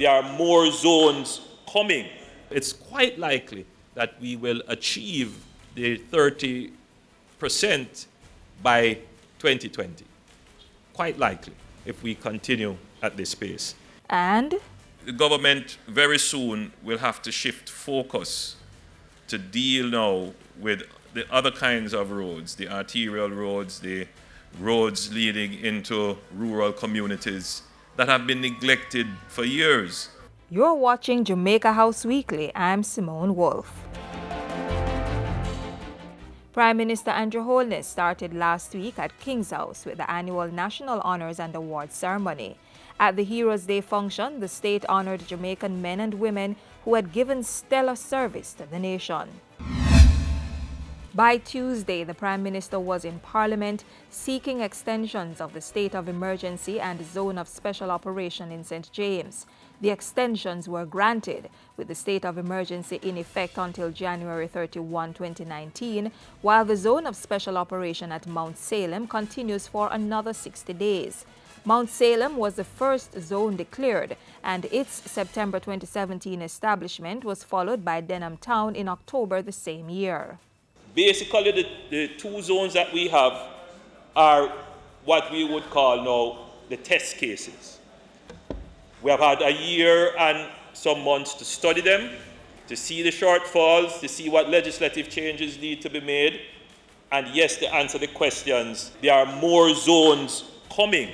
there are more zones coming. It's quite likely that we will achieve the 30% by 2020. Quite likely, if we continue at this pace. And the government very soon will have to shift focus to deal now with the other kinds of roads, the arterial roads, the roads leading into rural communities that have been neglected for years. You're watching Jamaica House Weekly. I'm Simone Wolfe. Prime Minister Andrew Holness started last week at King's House with the annual National Honours and Awards ceremony. At the Heroes Day function, the state honoured Jamaican men and women who had given stellar service to the nation. By Tuesday, the Prime Minister was in Parliament seeking extensions of the state of emergency and zone of special operation in St. James. The extensions were granted, with the state of emergency in effect until January 31, 2019, while the zone of special operation at Mount Salem continues for another 60 days. Mount Salem was the first zone declared, and its September 2017 establishment was followed by Denham Town in October the same year. Basically, the two zones that we have are what we would call now the test cases. We have had a year and some months to study them, to see the shortfalls, to see what legislative changes need to be made, and yes, to answer the questions. There are more zones coming.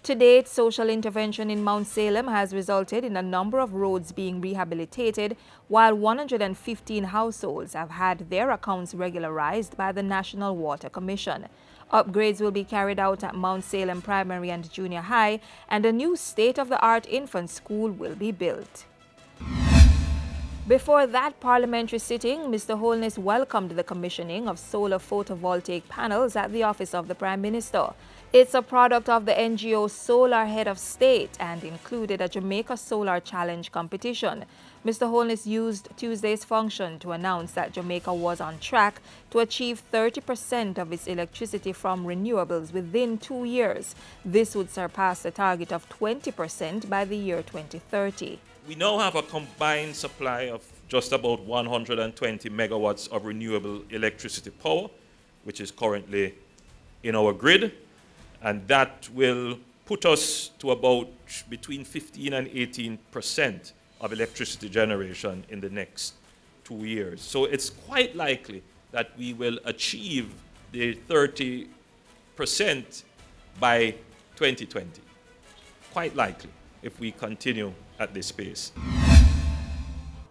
To date, social intervention in Mount Salem has resulted in a number of roads being rehabilitated, while 115 households have had their accounts regularized by the National Water Commission. Upgrades will be carried out at Mount Salem Primary and Junior High, and a new state-of-the-art infant school will be built. Before that parliamentary sitting, Mr. Holness welcomed the commissioning of solar photovoltaic panels at the office of the Prime Minister. It's a product of the NGO Solar Head of State and included a Jamaica Solar Challenge competition. Mr. Holness used Tuesday's function to announce that Jamaica was on track to achieve 30% of its electricity from renewables within 2 years. This would surpass the target of 20% by the year 2030. We now have a combined supply of just about 120 megawatts of renewable electricity power, which is currently in our grid. And that will put us to about between 15 and 18% of electricity generation in the next 2 years. So it's quite likely that we will achieve the 30% by 2020. Quite likely, if we continue at this pace.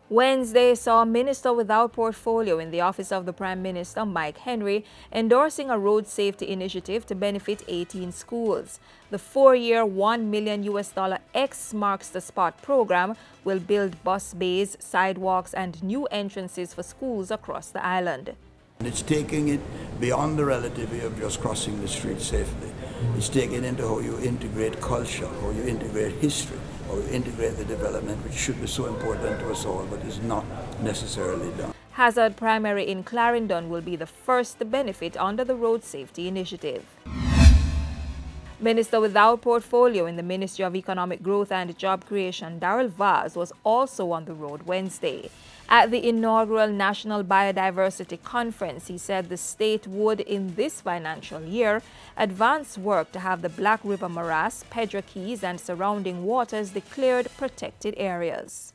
Wednesday saw a minister without portfolio in the office of the Prime Minister, Mike Henry, endorsing a road safety initiative to benefit 18 schools. The 4-year $1 million X Marks the Spot program will build bus bays, sidewalks, and new entrances for schools across the island. It's taking it beyond the relativity of just crossing the street safely. It's taking it into how you integrate culture, how you integrate history, or integrate the development, which should be so important to us all, but is not necessarily done. Hazard Primary in Clarendon will be the first to benefit under the Road Safety Initiative. Minister without portfolio in the Ministry of Economic Growth and Job Creation, Darrell Vaz, was also on the road Wednesday. At the inaugural National Biodiversity Conference, he said the state would, in this financial year, advance work to have the Black River Morass, Pedro Keys, and surrounding waters declared protected areas.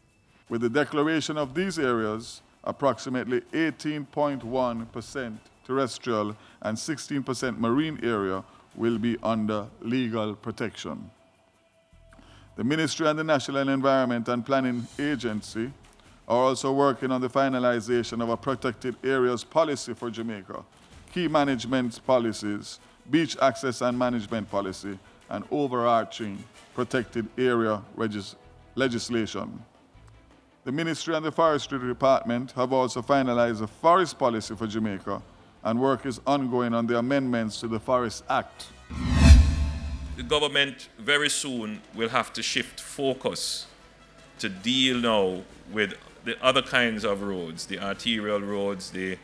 With the declaration of these areas, approximately 18.1% terrestrial and 16% marine area will be under legal protection. The Ministry and the National Environment and Planning Agency are also working on the finalization of a protected areas policy for Jamaica, key management policies, beach access and management policy, and overarching protected area legislation. The Ministry and the Forestry Department have also finalized a forest policy for Jamaica, and work is ongoing on the amendments to the Forest Act. The government very soon will have to shift focus to deal now with the other kinds of roads, the arterial roads, the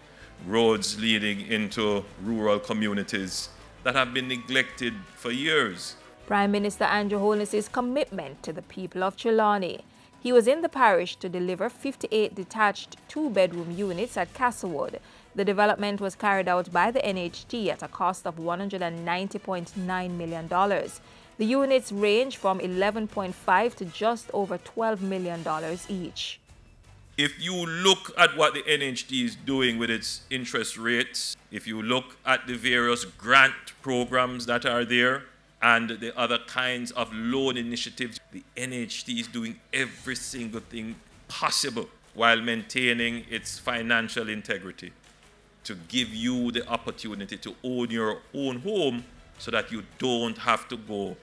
roads leading into rural communities that have been neglected for years. Prime Minister Andrew Holness's commitment to the people of Trelawney. He was in the parish to deliver 58 detached two-bedroom units at Caenwood. The development was carried out by the NHT at a cost of $190.9 million. The units range from $11.5 to just over $12 million each. If you look at what the NHT is doing with its interest rates, if you look at the various grant programs that are there, and the other kinds of loan initiatives, the NHT is doing every single thing possible while maintaining its financial integrity to give you the opportunity to own your own home so that you don't have to go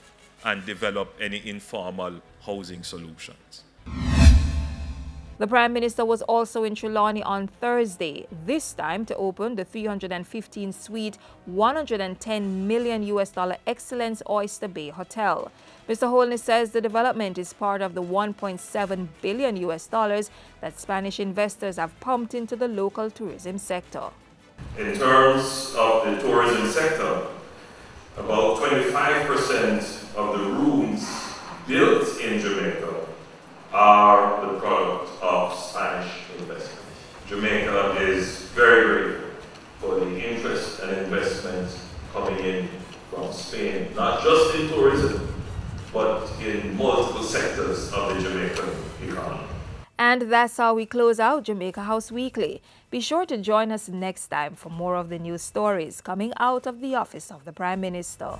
and develop any informal housing solutions. The Prime Minister was also in Trelawney on Thursday, this time to open the 315-suite, $110 million Excellence Oyster Bay Hotel. Mr. Holness says the development is part of the $1.7 billion that Spanish investors have pumped into the local tourism sector. In terms of the tourism sector, about 25% of the rooms built in Jamaica are the product of Spanish investment. Jamaica is very grateful for the interest and investment coming in from Spain, not just in tourism, but in multiple sectors of the Jamaican economy. And that's how we close out Jamaica House Weekly. Be sure to join us next time for more of the news stories coming out of the office of the Prime Minister.